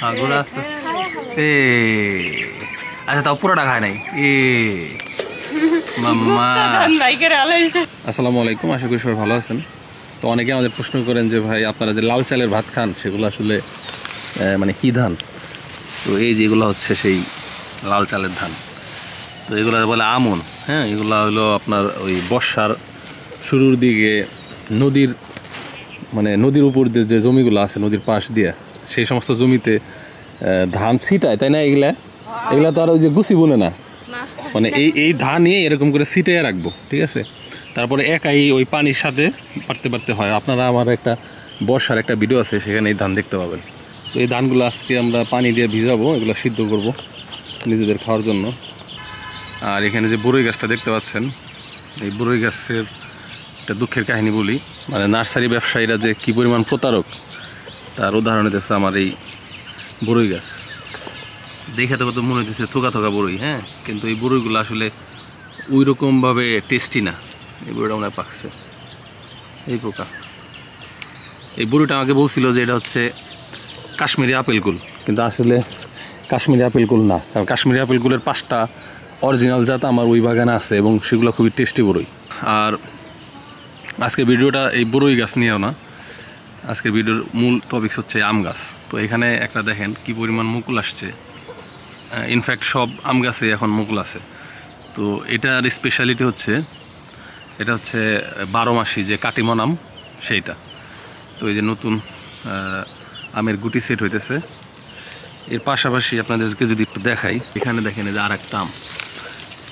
হ্যাঁ ঘুরে আস্তে আস্তে এ আচ্ছা তাও পুরোটা খায় নাই এ মাম্মা। আসসালামু আলাইকুম, আশা করি সবাই ভালো আছেন। তো অনেকে আমাদের প্রশ্ন করেন যে ভাই আপনারা যে লাল চালের ভাত খান সেগুলো আসলে মানে কী ধান? তো এই যেগুলো হচ্ছে সেই লাল চালের ধান। তো এগুলো বলে আমন। হ্যাঁ, এগুলো হলো আপনার ওই বর্ষার শুরুর দিকে নদীর মানে নদীর উপর যে জমিগুলো আছে নদীর পাশ দিয়ে সেই সমস্ত জমিতে ধান ছিটায়, তাই না? এগুলা তো আর ওই যে গুছি বুনে না, মানে এই ধান নিয়ে এরকম করে ছিটিয়ে রাখবো, ঠিক আছে? তারপরে একাই ওই পানির সাথে পারতে হয়। আপনারা আমার একটা বর্ষার একটা ভিডিও আছে, সেখানে এই ধান দেখতে পাবেন। তো এই ধানগুলো আজকে আমরা পানি দিয়ে ভিজাবো, এগুলো সিদ্ধ করব নিজেদের খাওয়ার জন্য। আর এখানে যে বরই গাছটা দেখতে পাচ্ছেন, এই বরই গাছের একটা দুঃখের কাহিনী বলি। মানে নার্সারি ব্যবসায়ীরা যে কী পরিমাণ প্রতারক তার উদাহরণ দিতেছে আমার এই বরই গাছ। দেখে তো কত মনে হইতেছে থোকা থোকা বরই, হ্যাঁ, কিন্তু এই বরইগুলো আসলে ওই রকমভাবে টেস্টি না। এই বড়িটা মনে পাকছে, এই পোকা। এই বড়িটা আমাকে বলছিল যে এটা হচ্ছে কাশ্মীরি আপেল কুল, কিন্তু আসলে কাশ্মীরি আপেল কুল না, কারণ কাশ্মীরি আপেল কুলের 5টা অরিজিনাল জাত আমার ওই বাগানে আছে এবং সেগুলো খুবই টেস্টি বড়ই। আর আজকের ভিডিওটা এই বড়ই গাছ নিয়েও না, আজকের ভিডিওর মূল টপিকস হচ্ছে আম গাছ। তো এখানে একটা দেখেন কি পরিমাণ মুকুল আসছে। ইনফ্যাক্ট সব আম গাছে এখন মুকুল আছে। তো এটার স্পেশালিটি হচ্ছে এটা হচ্ছে 12 মাসি যে কাটিমন আম সেইটা। তো এই যে নতুন আমের গুটি সেট হইতেছে। এর পাশাপাশি আপনাদেরকে যদি একটু দেখাই, এখানে দেখেন যে আর একটা আম।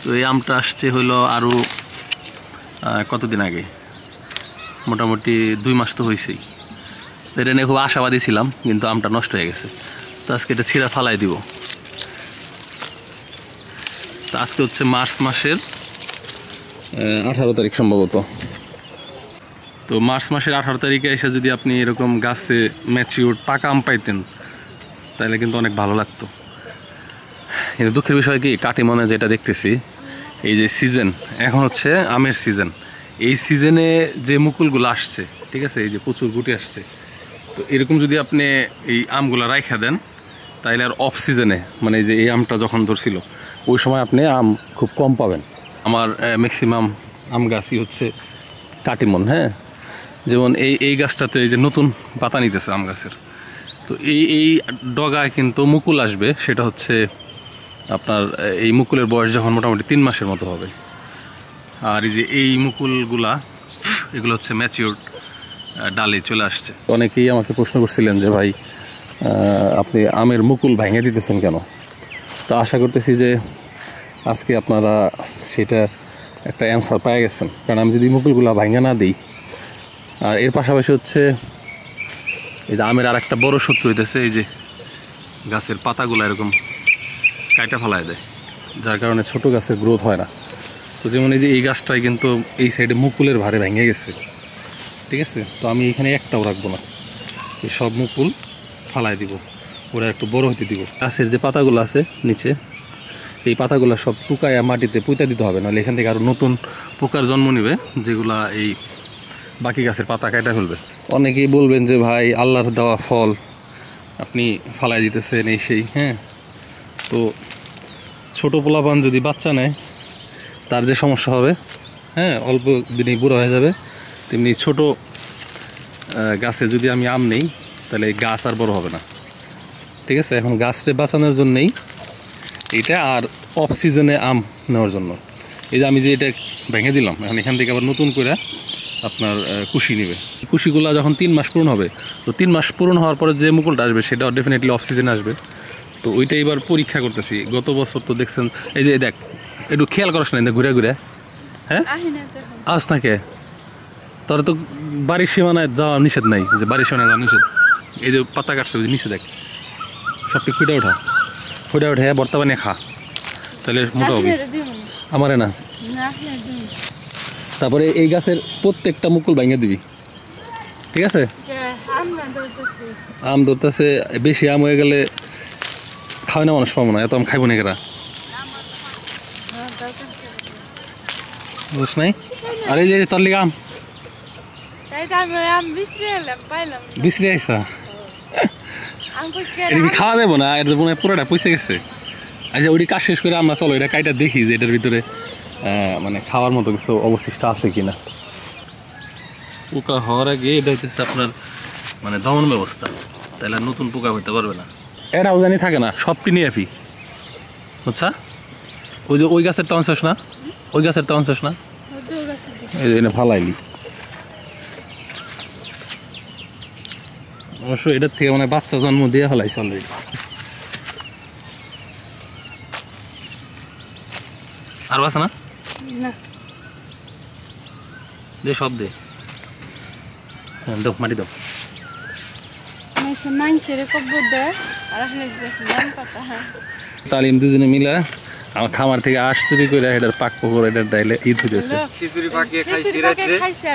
তো এই আমটা আসছে হলো আরও কতদিন আগে, মোটামুটি 2 মাস তো হয়েছেই। এটা নিয়ে খুব আশাবাদী ছিলাম, কিন্তু আমটা নষ্ট হয়ে গেছে। তো আজকে এটা ছিঁড়া ফালাই দিব। তো আজকে হচ্ছে মার্চ মাসের 18 তারিখ সম্ভবত। তো মার্চ মাসের 18 তারিখে এসে যদি আপনি এরকম গাছে ম্যাচিউর পাকা আম পাইতেন তাহলে কিন্তু অনেক ভালো লাগতো। কিন্তু দুঃখের বিষয় কি, কাটিমনে যেটা দেখতেছি, এই যে সিজন এখন হচ্ছে আমের সিজন, এই সিজনে যে মুকুলগুলো আসছে, ঠিক আছে, এই যে প্রচুর গুটি আসছে। তো এরকম যদি আপনি এই আমগুলো রাইখা দেন তাহলে আর অফ সিজনে, মানে এই যে এই আমটা যখন ধরছিল ওই সময় আপনি আম খুব কম পাবেন। আমার ম্যাক্সিমাম আম গাছই হচ্ছে কাটিমন। হ্যাঁ, যেমন এই গাছটাতে এই যে নতুন পাতা নিতেছে আম গাছের। তো এই ডগায় কিন্তু মুকুল আসবে, সেটা হচ্ছে আপনার এই মুকুলের বয়স যখন মোটামুটি 3 মাসের মতো হবে। আর এই যে এই মুকুলগুলা এগুলো হচ্ছে ম্যাচিওর ডালে চলে আসছে। অনেকেই আমাকে প্রশ্ন করছিলেন যে ভাই আপনি আমের মুকুল ভেঙে দিতেছেন কেন? তো আশা করতেছি যে আজকে আপনারা সেটা একটা অ্যান্সার পেয়ে গেছেন। কারণ আমি যদি মুকুলগুলা ভেঙে না দিই, আর এর পাশাপাশি হচ্ছে এই যে আমের আর একটা বড় শত্রু হইতেছে, এই যে গাছের পাতাগুলো এরকম কাইটা ফেলায় দেয়, যার কারণে ছোট গাছের গ্রোথ হয় না। তো যেমন এই যে এই গাছটাই কিন্তু এই সাইডে মুকুলের ভারে ভেঙে গেছে, ঠিক আছে? তো আমি এখানে একটাও রাখবো না, এই সব মুকুল ফালাই দিব, ওরা একটু বড় হতে দিব। গাছের যে পাতাগুলো আছে নিচে, এই পাতাগুলো সব টুকায় মাটিতে পুঁতে দিতে হবে, নাহলে এখান থেকে আরও নতুন পোকার জন্ম নেবে, যেগুলা এই বাকি গাছের পাতা কাটা ফেলবে। অনেকেই বলবেন যে ভাই আল্লাহর দেওয়া ফল আপনি ফালাই দিতেছেন এই সেই। হ্যাঁ, তো ছোটো পোলাপান যদি বাচ্চা নেয় তার যে সমস্যা হবে, হ্যাঁ, অল্প দিনেই বুড়ো হয়ে যাবে। তেমনি ছোট গাছে যদি আমি আম নেই তাহলে এই গাছ আর বড় হবে না, ঠিক আছে? এখন গাছটা বাঁচানোর জন্যেই এইটা, আর অফ সিজনে আম নেওয়ার জন্য এই যে আমি যে এটা ভেঙে দিলাম, এখন এখান থেকে আবার নতুন করে আপনার কুশি নেবে। কুশিগুলো যখন 3 মাস পূরণ হবে, তো 3 মাস পূরণ হওয়ার পরে যে মুকুলটা আসবে সেটা ডেফিনেটলি অফ সিজনে আসবে। তো ওইটা এবার পরীক্ষা করতেছি। গত বছর তো দেখছেন, এই যে দেখ একটু খেয়াল করিস না ঘুরে ঘুরে, হ্যাঁ আস না কে, তোর তো বাড়ির সীমানায় যাওয়া নিষেধ নাই, যে বাড়ির সীমানায় যাওয়া নিষেধ। এই যে পাতা কাটছে ওই নিচে দেখ, সবটি ফুটে উঠে বর্তা বানিয়ে খা, তাহলে মোটা হবে। আমারে না, তারপরে এই গাছের প্রত্যেকটা মুকুল ভেঙে দিবি, ঠিক আছে? আম ধরতেছে, বেশি আম হয়ে গেলে খাওয়া না মানুষ পাবো না, এত আম খাইব না কেরা, বুঝ নাই? আর এই যে তোর লিগে আম বিশ্রী আইসা, এটা কি খাওয়া যাবো না? এটা মনে হয় পুরোটা পয়সা গেছে। আচ্ছা ওইটি কাজ শেষ করে আমরা চলো এটা কাইটা দেখি যে এটার ভিতরে মানে খাওয়ার মতো কিছু অবশিষ্ট আছে কিনা। পোকা হওয়ার আগে এটা হইতেছে আপনার মানে দমন ব্যবস্থা, তাহলে নতুন পোকা হইতে পারবে না। এরাও জানি থাকে না, সবটি নিয়ে আপি, বুঝছা? ওই যে ওই গাছের তো অংশ না, ওই গাছের তো অংশ না, এই যে ফালাইলি। অবশ্য এটার থেকে মানে বাচ্চা জন্ম দিয়ে ফেলাইছে অলরেডি। আরো আছে না? দে সব দে, হ্যাঁ দাও মাটি দাও। তালিম দুজনে মিলে আমার খামার থেকে আঁশ চুরি করে এটার পাক পুকুর এটার ডাইলে ঈদ হইতেছে। খিচুড়ি পাকিয়ে খাইছি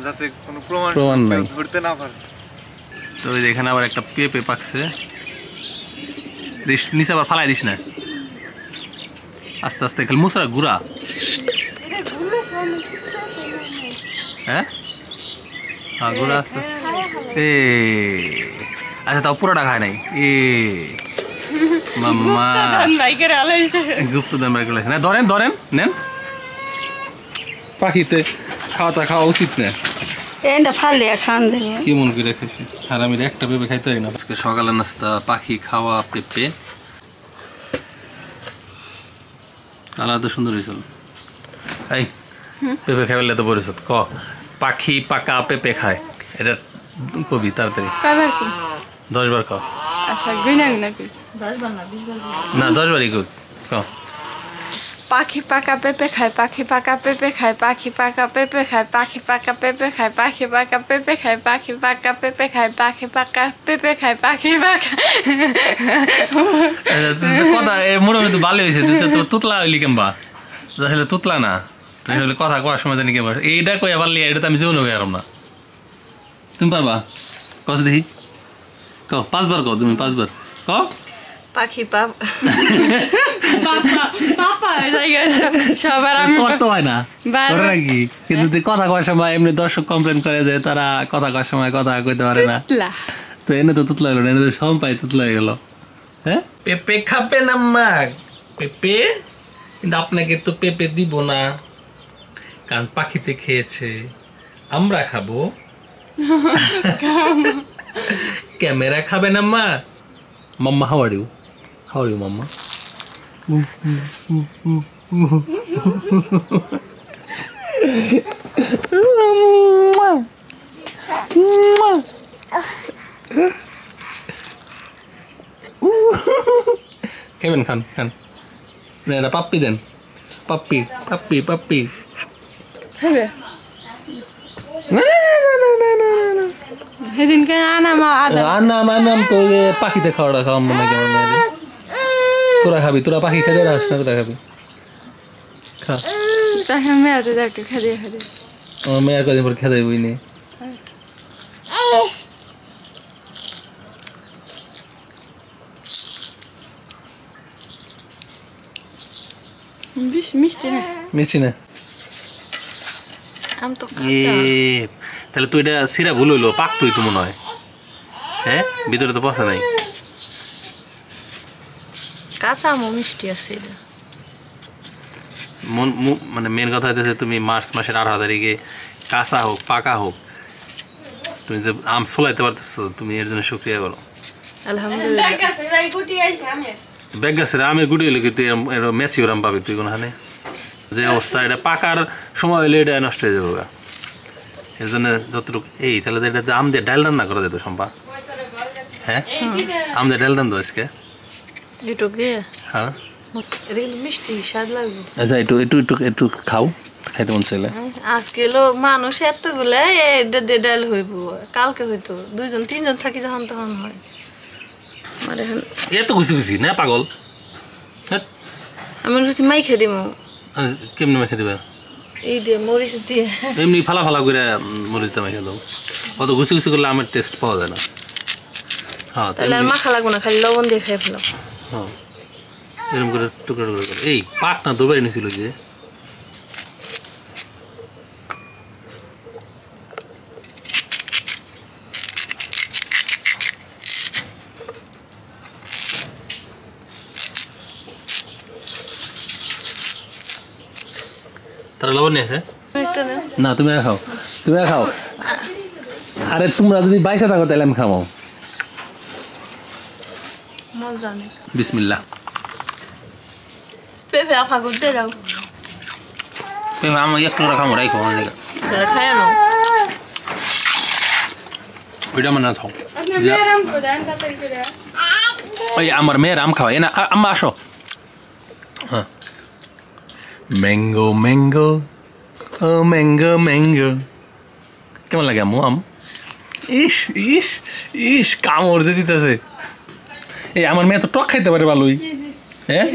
যাতে কোনো প্রমাণ নাই, ধরতে না পারে। তো এখানে আবার একটা পেঁপে পাকছে, নিচে আবার ফালাই দিস না, আস্তে আস্তে খালি মুসরা গুড়া। হ্যাঁ হ্যাঁ গুড়া আস্তে আস্তে। আচ্ছা তাও পুরোটা খায় নাই। মাম্মা গুপ্তদান বাইক না, ধরেন ধরেন নেন। পাখিতে খাওয়া উচিত না, কি মন করে রেখেছি। আর আমি একটা পেঁপে খাইতে পারি না। আজকে সকালের নাস্তা পাখি খাওয়া পেঁপে। কালার তো সুন্দর হয়েছিল। এই পেঁপে খাইলে তো পরিষদ ক পাখি পাকা পেঁপে খায়, এটা কবি তাড়াতাড়ি 10 বার খাও। না 10 বারই কর। পাখি পাকা পেঁপে খায়, পাখি পাকা পেঁপে খায়, পাখি পাকা পেঁপে খায়, পাখি পাকা পেঁপে খায়, পাখি পাকা পেঁপে খায়, পাখি পাকা পেঁপে খায়, পাখি পাকা পেঁপে খায়, পাখি পাকা। কথা মোটামুটি তো ভালো হয়েছে। তুই তুতলা হইলি কেমবা? তাহলে তুতলা না, তুই হলে কথা কওয়ার সময় জানি কেমবা এইটা কইয়া পারলি, এটা তো আমি যেও নেবো না। তুমি পারবা? কস দেখি ক 5 বার কও, তুমি 5 বার ক। পাখি সবার তো হয় না নাকি? কিন্তু তুই কথা কওয়ার সময় এমনি দর্শক কমপ্লেন করে যে তারা কথা কওয়ার সময় কথা কইতে পারে না। তো এনে তো তুতলা হলো না, এনে তো সম্পাই তুতলা হয়ে গেল। হ্যাঁ পেঁপে খাবেন আম্মা? পেঁপে কিন্তু আপনাকে তো পেঁপে দিব না, কারণ পাখিতে খেয়েছে, আমরা খাবো। ক্যামেরা খাবেন আম্মা? Mama how are you? How are you, Mama? Kevin, খান খান। না পাপ্পি দেন, পাপ্পি পাপ্পি পাপ্পি। হবে সেদিনকে আনাম তো পাখিতে খাওয়াটা খাওয়া মনে কেমন। তোরা খাবি? তোরা পাখি খেতে রাস না? তোরা খাবি? খা। আমার মেয়ের কদিন পর খেতে বইনি। মিষ্টি না? তাহলে তুই এটা সিরা ভুল হইলো, পাক তুই তো মনে হয়। হ্যাঁ ভিতরে তো পচা নাই, কাঁচা আম মিষ্টি আছে। মানে মেন কথা হইতেছে তুমি মার্চ মাসের 18 তারিখে কাঁচা হোক পাকা হোক তুমি যে আম চলাইতে পারতেছো, তুমি এর জন্য শুকরিয়া করো। আলহামদুলিল্লাহ। ব্যাগ গাছের আমের গুটি হলে কি তুই ম্যাচিওর আম পাবি তুই কোনখানে? যে অবস্থা এটা পাকার সময় হলে এটা নষ্ট হয়ে যাবে। এর জন্য যতটুকু এই তাহলে এটা আম দিয়ে ডাল রান্না করা যেত সম্পা। হ্যাঁ আম দিয়ে ডাল রান্না আজকে হ্যাঁ মিষ্টি স্বাদ লাগবে। আচ্ছা একটু একটু একটু একটু খাও, খাইতে মন চাইলে। আজকে মানুষ এতগুলা এটা দিয়ে ডাল হইব, কালকে হইতো 2জন 3জন থাকি যখন তখন হয়। এত খুশি খুশি না পাগল? আমি খুশি মাই খেয়ে দিব। কেমনি মেখে দিবে? এই দিয়ে মরিচ দিয়ে এমনি ফালা ফালা করে মরিচ দিয়ে মেখে দাও। অত ঘুষি ঘুষি করলে আমের টেস্ট পাওয়া যায় না। হ্যাঁ তাহলে আর মাখা লাগবে না, খালি লবণ দিয়ে খেয়ে ফেলাম। হ্যাঁ এরকম করে টুকরো টুকরো করে। এই পাট না দুবারই নিয়েছিল যে তারা লবণ নিয়েছে একটা না না তুমি খাও তুমি খাও আরে তোমরা যদি বাইসা থাকো তাহলে আমি খাবো মজা নেই বিসমিল্লাহ পেঁপে আখা করতে যাও আমি একটু খাবো রাইখো তাহলে খায় না ওইটা মানে খাও ওই আমার মেয়ের আম খাওয়াই না আম্মা আসো হ্যাঁ ম্যাঙ্গো ম্যাঙ্গো ও ম্যাঙ্গো ম্যাঙ্গো কেমন লাগে আম্মু আম ইস ইস ইস কামড় যে দিতেছে এই আমার মেয়ে তো টক খাইতে পারে ভালোই হ্যাঁ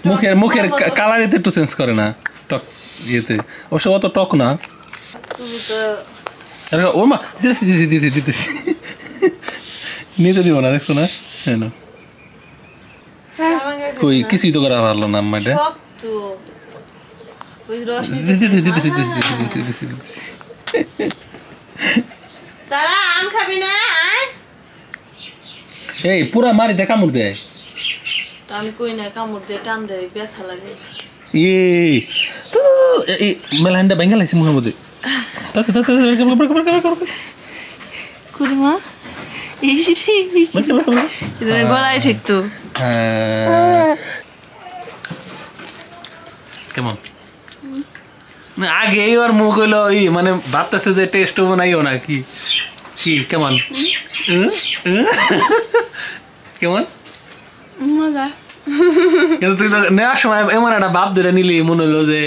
মুখের মুখের কালার এতে একটু চেঞ্জ করে না টক ইয়েতে অবশ্য অত টক না তুমি তো ও মা দিতেছি দিতেছি দিতেছি নিতে দিব না দেখছো না হ্যাঁ না কই কিছুই তো করা পারলো না আম্মা এটা শক্ত ওই রস তারা আম খাবি না এই পুরা মারিতে কামড় দেয় তা আমি কই না কামড় দিয়ে টান দেয় ব্যথা লাগে এই তো এই মেলান্ডা বেঙ্গল আছে মুখের মধ্যে কুড়িমা গলায় ঠিক তো কেমন আগে ওর মুখ হইলো মানে ভাবতেছে যে টেস্ট হবো নাইও না কি কি কেমন কেমন মজা কিন্তু তুই তো নেওয়ার সময় এমন একটা ভাব ধরে নিলি মনে হলো যে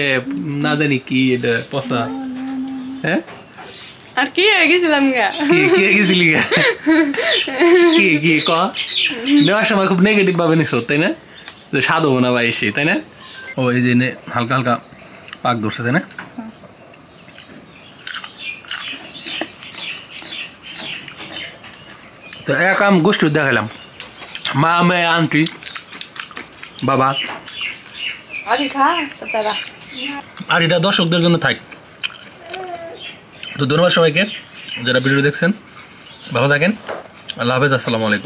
না জানি কি এটা পচা হ্যাঁ আর কি হয়ে গেছিলাম গা কি কি গেছিলি কি কি ক নেওয়ার সময় খুব নেগেটিভ ভাবে নিস তাই না যে স্বাদ হবো না বা এসে তাই না ও এই যে হালকা হালকা পাক ধরছে তাই না তো এক আম গোষ্ঠী দেখালাম মা মেয়ে আন্টি বাবা আর খা তারা আর এটা দর্শকদের জন্য থাক তো ধন্যবাদ সবাইকে যারা ভিডিও দেখছেন ভালো থাকেন আল্লাহ হাফেজ আসসালামু আলাইকুম